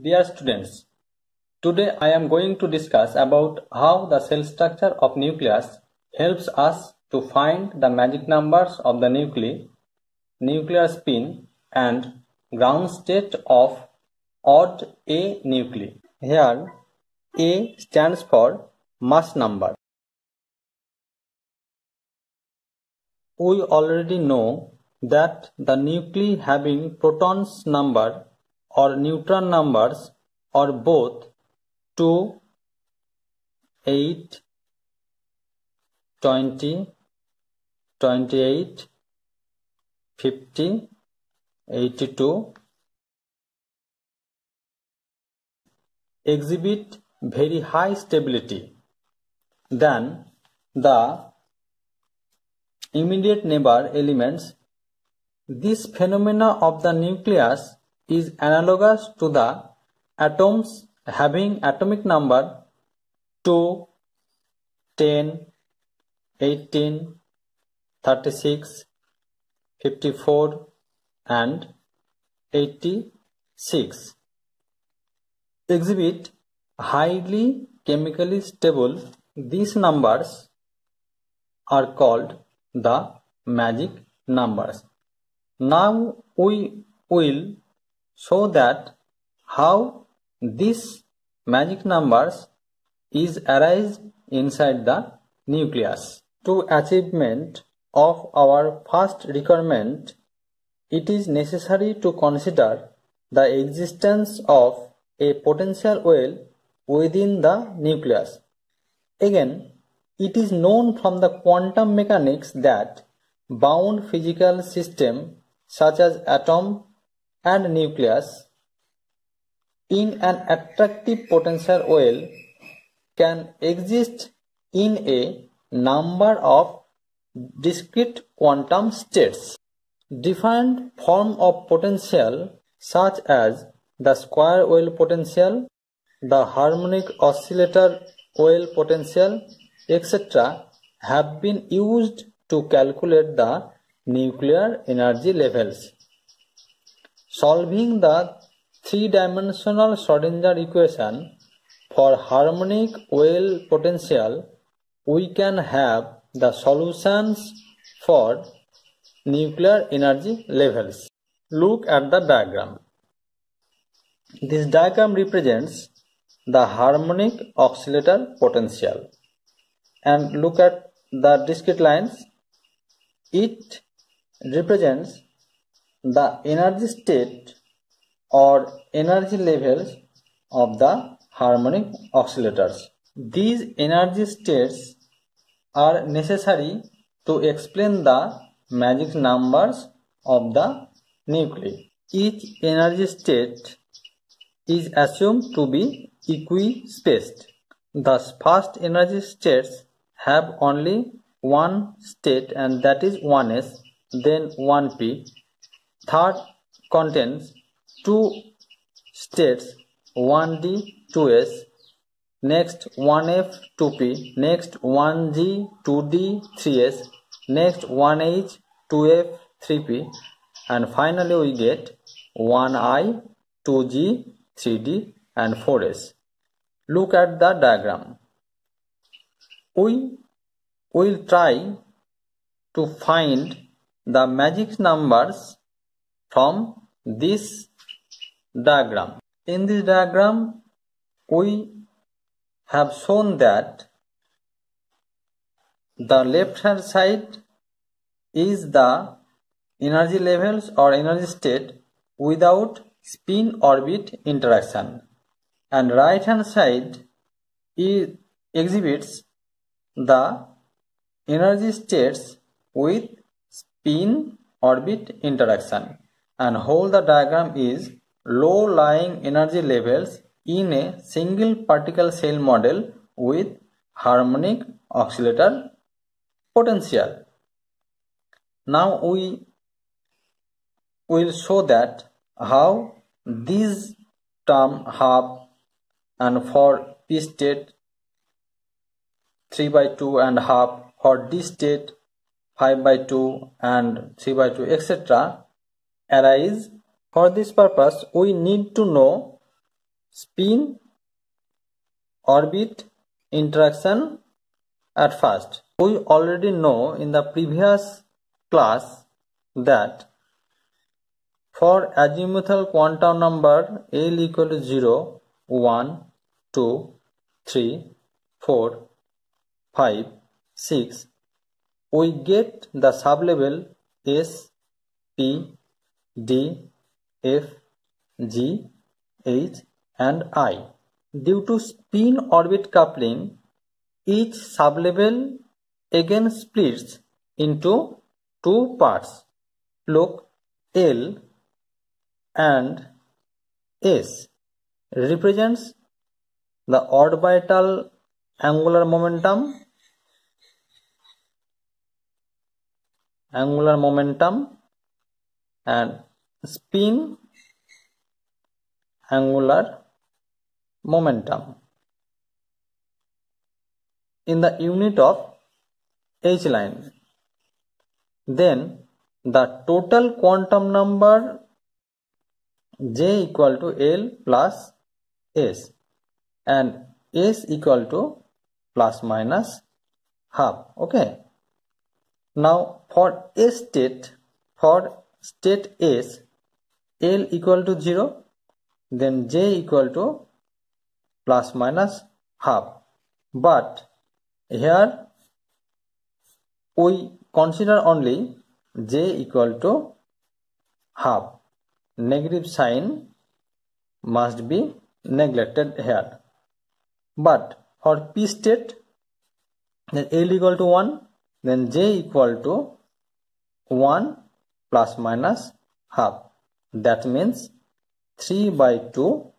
Dear students, today I am going to discuss about how the cell structure of nucleus helps us to find the magic numbers of the nuclei, nuclear spin and ground state of odd A nuclei. Here A stands for mass number. We already know that the nuclei having protons number or neutron numbers or both 2, 8, 20, 28, 50, 82 exhibit very high stability than the immediate neighbor elements. This phenomena of the nucleus is analogous to the atoms having atomic number 2, 10, 18, 36, 54 and 86 exhibit highly chemically stable. These numbers are called the magic numbers. Now we will show that how these magic numbers is arise inside the nucleus. To achievement of our first requirement, it is necessary to consider the existence of a potential well within the nucleus. Again, it is known from the quantum mechanics that bound physical systems such as atom and nucleus in an attractive potential well can exist in a number of discrete quantum states. Different forms of potential such as the square well potential, the harmonic oscillator well potential, etc. have been used to calculate the nuclear energy levels. Solving the three-dimensional Schrödinger equation for harmonic well potential, we can have the solutions for nuclear energy levels. Look at the diagram. This diagram represents the harmonic oscillator potential. And look at the discrete lines. It represents the energy state or energy levels of the harmonic oscillators. These energy states are necessary to explain the magic numbers of the nuclei. Each energy state is assumed to be equispaced. Thus, first energy states have only one state, and that is 1s, then 1p. Third contains two states, 1d, 2s, next 1f, 2p, next 1g, 2d, 3s, next 1h, 2f, 3p, and finally we get 1i, 2g, 3d and 4s. Look at the diagram. We will try to find the magic numbers from this diagram. In this diagram, we have shown that the left hand side is the energy levels or energy state without spin orbit interaction, and right hand side exhibits the energy states with spin orbit interaction, and whole the diagram is low lying energy levels in a single particle cell model with harmonic oscillator potential. Now we will show that how these term half and for p state 3 by 2 and half, for d state 5 by 2 and 3 by 2, etc. arise. For this purpose, we need to know spin orbit interaction at first. We already know in the previous class that for azimuthal quantum number L equal to 0, 1, 2, 3, 4, 5, 6, we get the sublevel S, P, D, F, G, H and I. Due to spin orbit coupling, each sublevel again splits into two parts. Look, L and S represents the orbital angular momentum and spin angular momentum in the unit of H line. Then the total quantum number J equal to L plus S and S equal to plus minus half. Okay. Now for state S, L equal to 0, then J equal to plus minus half. But here we consider only J equal to half. Negative sign must be neglected here. But for P state, then L equal to 1, then J equal to 1 plus minus half. That means 3 by 2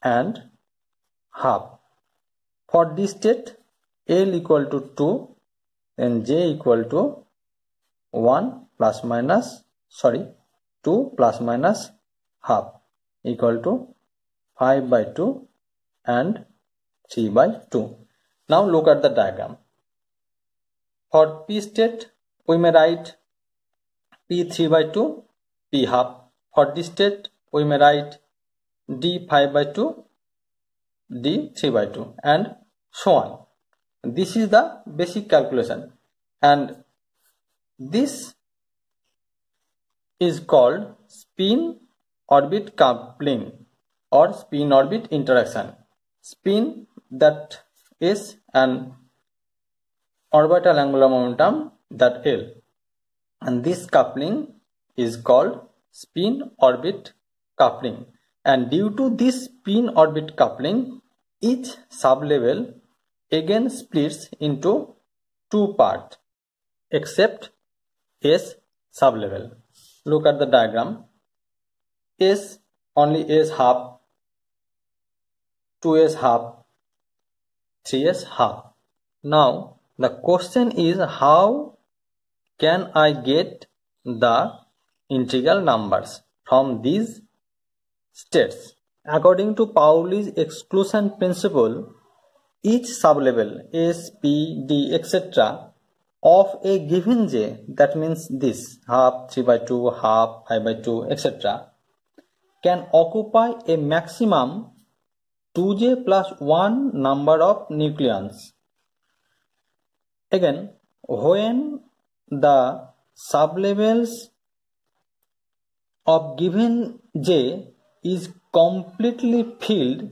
and half. For D state, L equal to 2, then J equal to 2 plus minus half equal to 5 by 2 and 3 by 2. Now look at the diagram. For P state, we may write P 3 by 2, P half. For D state, we may write D 5 by 2, D 3 by 2 and so on. This is the basic calculation and this is called spin orbit coupling or spin orbit interaction. Spin, that is an orbital angular momentum, that L, and this coupling is called spin orbit coupling, and due to this spin orbit coupling, each sublevel again splits into two parts except S sublevel. Look at the diagram. S, only S half, 2S half, 3S half. Now the question is, how can I get the integral numbers from these states? According to Pauli's exclusion principle, each sublevel S, P, D, etc. of a given J, that means this half, 3 by 2, half, 5 by 2, etc. can occupy a maximum 2J plus 1 number of nucleons. Again, when the sublevels of given J is completely filled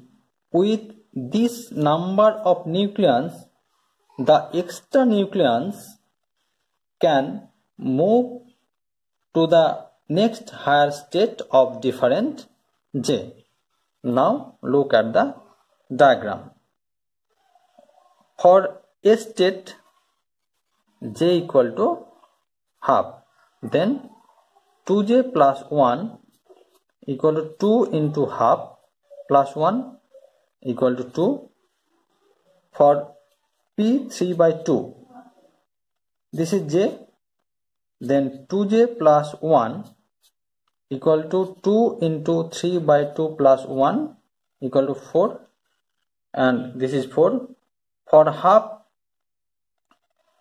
with this number of nucleons, the extra nucleons can move to the next higher state of different J. Now look at the diagram. For A state, J equal to half, then 2J plus 1 equal to 2 into half plus 1 equal to 2. For P 3 by 2, this is J, then 2J plus 1 equal to 2 into 3 by 2 plus 1 equal to 4, and this is 4. For half,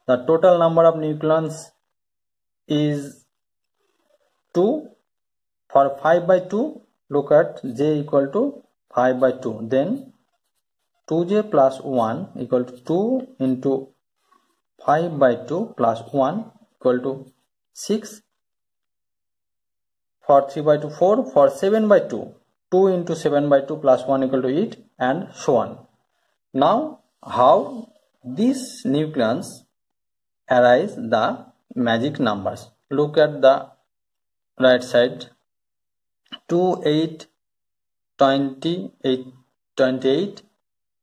the total number of nucleons is 2. For 5 by 2, look at J equal to 5 by 2. Then 2j plus 1 equal to 2 into 5 by 2 plus 1 equal to 6. For 3 by 2 4. For 7 by 2 2 into 7 by 2 plus 1 equal to 8, and so on. Now how these nucleons arise the magic numbers? Look at the right side. 2, 8, 20, 28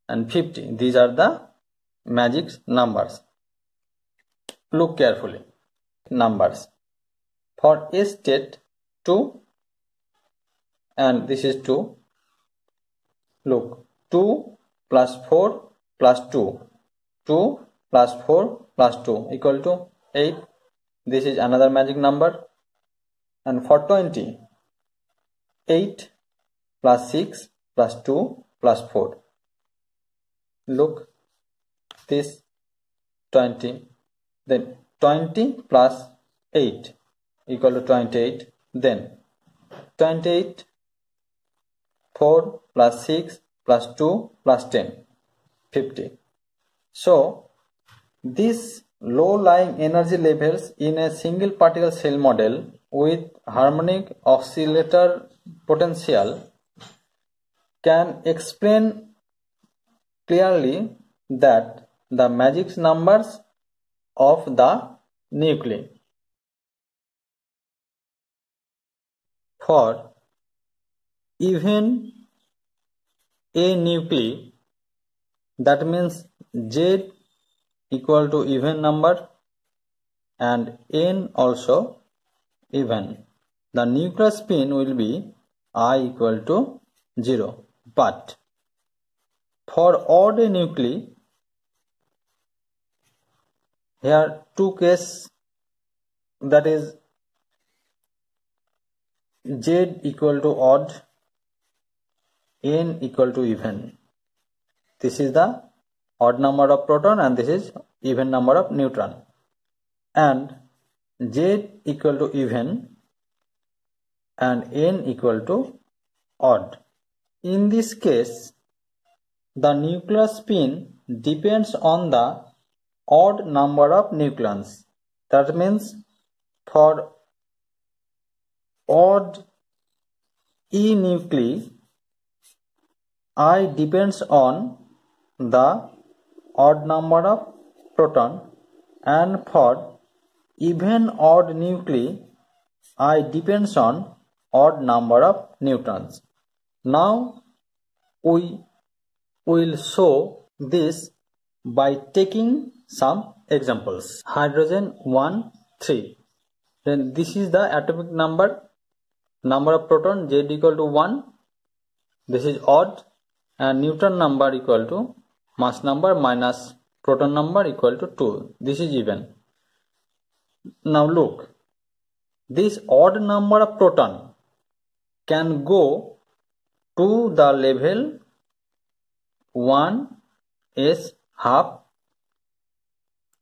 and 50. These are the magic numbers. Look carefully. Numbers. For A state 2, and this is 2. Look, 2 plus 4 plus 2. 2 plus 4 plus 2 equal to 8. This is another magic number. And for 20, 8 plus 6 plus 2 plus 4. Look, this 20. Then 20 plus 8 equal to 28. Then 28, 4 plus 6 plus 2 plus 10, 50. So these low-lying energy levels in a single particle cell model with harmonic oscillator potential can explain clearly that the magic numbers of the nuclei. For even a nuclei, that means Z equal to even number and N also even, the nuclear spin will be I equal to 0. But for odd nuclei, here two cases, that is Z equal to odd, N equal to even. This is the odd number of proton and this is even number of neutron. And Z equal to even and N equal to odd. In this case, the nuclear spin depends on the odd number of nucleons. That means for odd E nuclei, I depends on the odd number of proton, and for even odd nuclei, I depends on odd number of neutrons. Now we will show this by taking some examples. Hydrogen 1, 3. Then this is the atomic number of proton, Z equal to 1. This is odd, and neutron number equal to mass number minus proton number equal to 2. This is even. Now look, this odd number of proton can go to the level 1s half.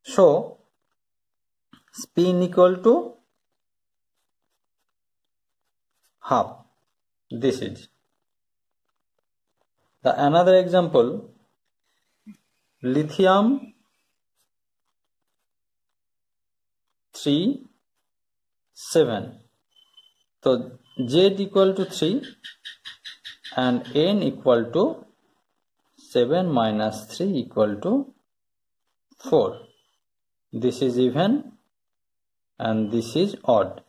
So spin equal to half. This is the another example. Lithium 3, 7. So Z equal to 3 and N equal to 7 minus 3 equal to 4. This is even and this is odd.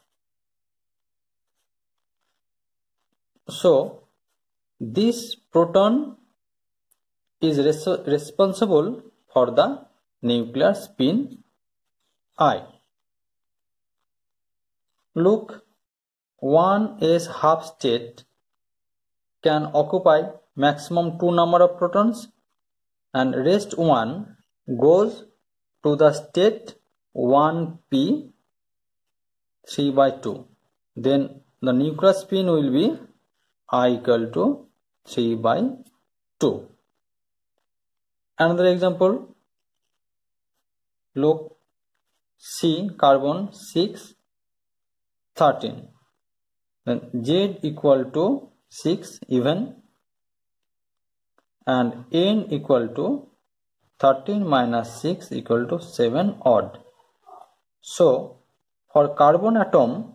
So this proton is responsible for the nuclear spin I. Look, 1s half state can occupy maximum 2 number of protons, and rest 1 goes to the state 1p 3 by 2. Then the nuclear spin will be I equal to 3 by 2. Another example, look, C carbon 6, 13. Then Z equal to 6 even and n equal to 13 minus 6 equal to 7 odd. So for carbon atom,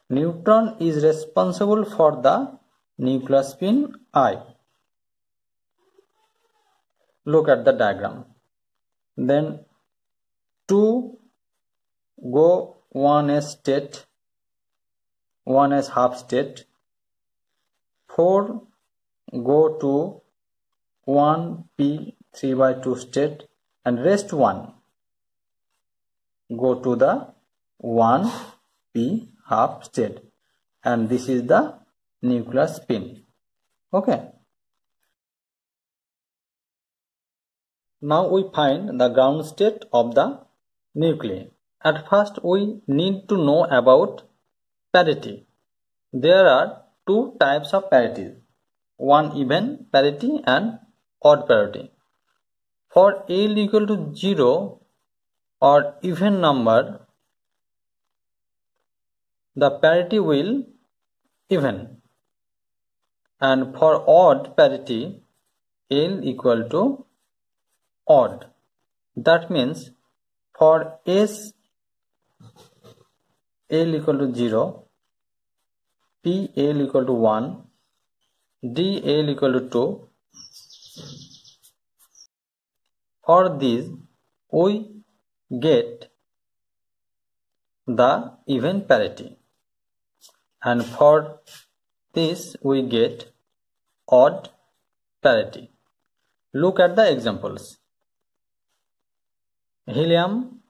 neutron is responsible for the nuclear spin I. Look at the diagram. Then 2 go 1s state, 1s half state, 4 go to 1p 3 by 2 state, and rest 1 go to the 1p half state, and this is the nuclear spin. Okay. Now we find the ground state of the nuclei. At first we need to know about parity. There are two types of parities, one even parity and odd parity. For L equal to 0 or even number, the parity will even, and for odd parity, L equal to odd. That means for S L equal to 0, P L equal to 1, D L equal to 2. For these we get the even parity, and for this we get odd parity. Look at the examples. Helium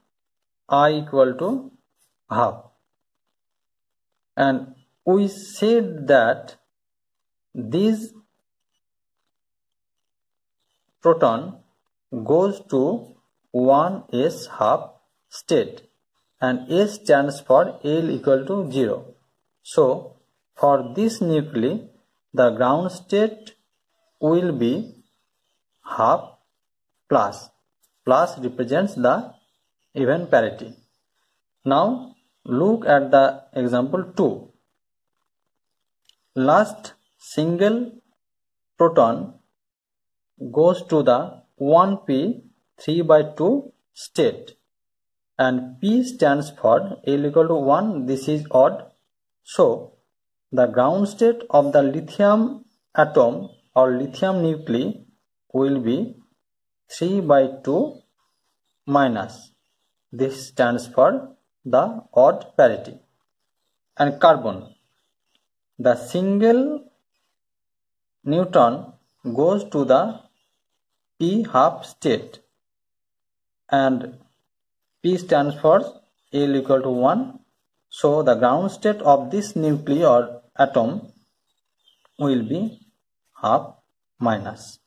I equal to half, and we said that this proton goes to 1s half state, and S stands for L equal to 0. So for this nuclei, the ground state will be half plus. Plus represents the even parity. Now look at the example 2. Last single proton goes to the 1p 3 by 2 state, and P stands for L equal to 1. This is odd. So the ground state of the lithium atom or lithium nuclei will be 3 by 2 minus. This stands for the odd parity. And carbon, the single neutron goes to the p half state, and P stands for L equal to 1. So the ground state of this nuclei or atom will be half minus.